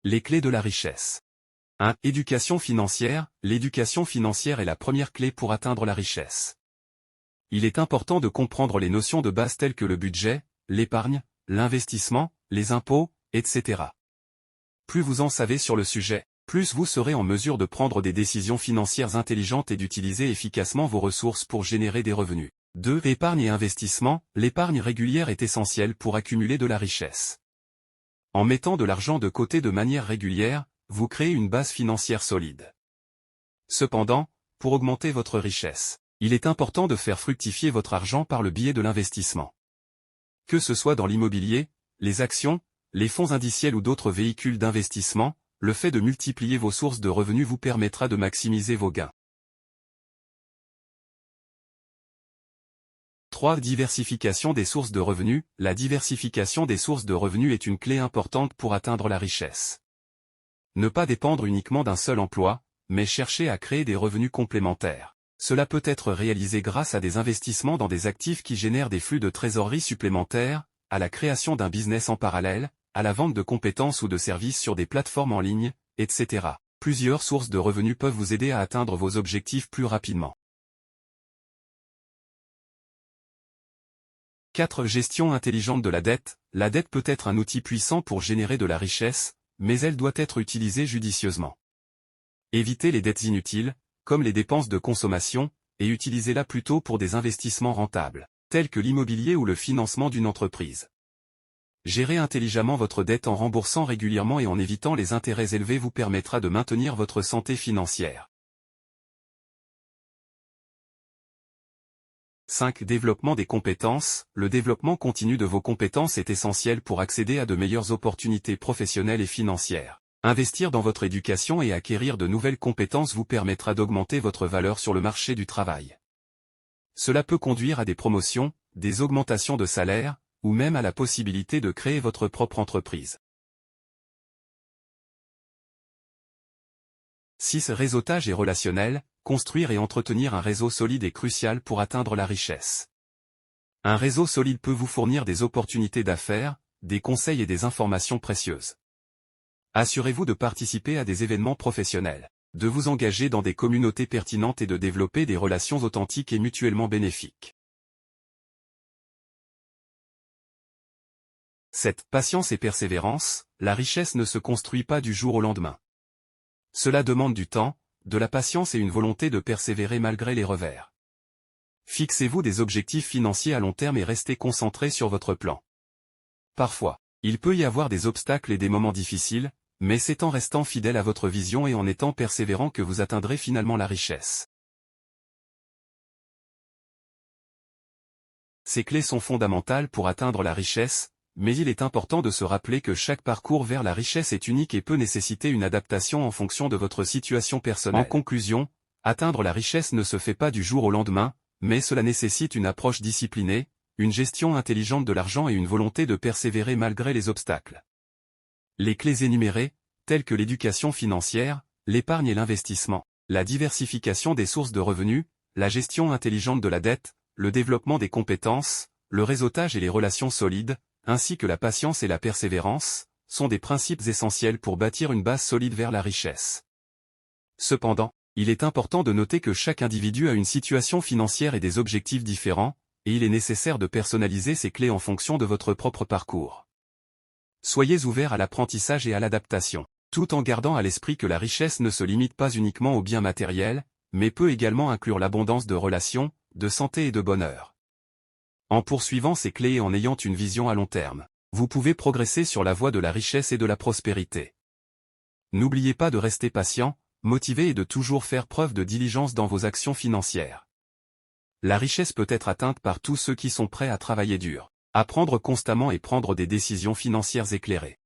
Les clés de la richesse. 1. Éducation financière. L'éducation financière est la première clé pour atteindre la richesse. Il est important de comprendre les notions de base telles que le budget, l'épargne, l'investissement, les impôts, etc. Plus vous en savez sur le sujet, plus vous serez en mesure de prendre des décisions financières intelligentes et d'utiliser efficacement vos ressources pour générer des revenus. 2. Épargne et investissement. L'épargne régulière est essentielle pour accumuler de la richesse. En mettant de l'argent de côté de manière régulière, vous créez une base financière solide. Cependant, pour augmenter votre richesse, il est important de faire fructifier votre argent par le biais de l'investissement. Que ce soit dans l'immobilier, les actions, les fonds indiciels ou d'autres véhicules d'investissement, le fait de multiplier vos sources de revenus vous permettra de maximiser vos gains. 3. Diversification des sources de revenus. La diversification des sources de revenus est une clé importante pour atteindre la richesse. Ne pas dépendre uniquement d'un seul emploi, mais chercher à créer des revenus complémentaires. Cela peut être réalisé grâce à des investissements dans des actifs qui génèrent des flux de trésorerie supplémentaires, à la création d'un business en parallèle, à la vente de compétences ou de services sur des plateformes en ligne, etc. Plusieurs sources de revenus peuvent vous aider à atteindre vos objectifs plus rapidement. 4. Gestion intelligente de la dette. La dette peut être un outil puissant pour générer de la richesse, mais elle doit être utilisée judicieusement. Évitez les dettes inutiles, comme les dépenses de consommation, et utilisez-la plutôt pour des investissements rentables, tels que l'immobilier ou le financement d'une entreprise. Gérer intelligemment votre dette en remboursant régulièrement et en évitant les intérêts élevés vous permettra de maintenir votre santé financière. 5. Développement des compétences. Le développement continu de vos compétences est essentiel pour accéder à de meilleures opportunités professionnelles et financières. Investir dans votre éducation et acquérir de nouvelles compétences vous permettra d'augmenter votre valeur sur le marché du travail. Cela peut conduire à des promotions, des augmentations de salaire, ou même à la possibilité de créer votre propre entreprise. 6. Réseautage et relationnel. Construire et entretenir un réseau solide est crucial pour atteindre la richesse. Un réseau solide peut vous fournir des opportunités d'affaires, des conseils et des informations précieuses. Assurez-vous de participer à des événements professionnels, de vous engager dans des communautés pertinentes et de développer des relations authentiques et mutuellement bénéfiques. 7. Patience et persévérance. La richesse ne se construit pas du jour au lendemain. Cela demande du temps, de la patience et une volonté de persévérer malgré les revers. Fixez-vous des objectifs financiers à long terme et restez concentré sur votre plan. Parfois, il peut y avoir des obstacles et des moments difficiles, mais c'est en restant fidèle à votre vision et en étant persévérant que vous atteindrez finalement la richesse. Ces clés sont fondamentales pour atteindre la richesse, mais il est important de se rappeler que chaque parcours vers la richesse est unique et peut nécessiter une adaptation en fonction de votre situation personnelle. En conclusion, atteindre la richesse ne se fait pas du jour au lendemain, mais cela nécessite une approche disciplinée, une gestion intelligente de l'argent et une volonté de persévérer malgré les obstacles. Les clés énumérées, telles que l'éducation financière, l'épargne et l'investissement, la diversification des sources de revenus, la gestion intelligente de la dette, le développement des compétences, le réseautage et les relations solides, ainsi que la patience et la persévérance, sont des principes essentiels pour bâtir une base solide vers la richesse. Cependant, il est important de noter que chaque individu a une situation financière et des objectifs différents, et il est nécessaire de personnaliser ces clés en fonction de votre propre parcours. Soyez ouverts à l'apprentissage et à l'adaptation, tout en gardant à l'esprit que la richesse ne se limite pas uniquement aux biens matériels, mais peut également inclure l'abondance de relations, de santé et de bonheur. En poursuivant ces clés et en ayant une vision à long terme, vous pouvez progresser sur la voie de la richesse et de la prospérité. N'oubliez pas de rester patient, motivé et de toujours faire preuve de diligence dans vos actions financières. La richesse peut être atteinte par tous ceux qui sont prêts à travailler dur, apprendre constamment et prendre des décisions financières éclairées.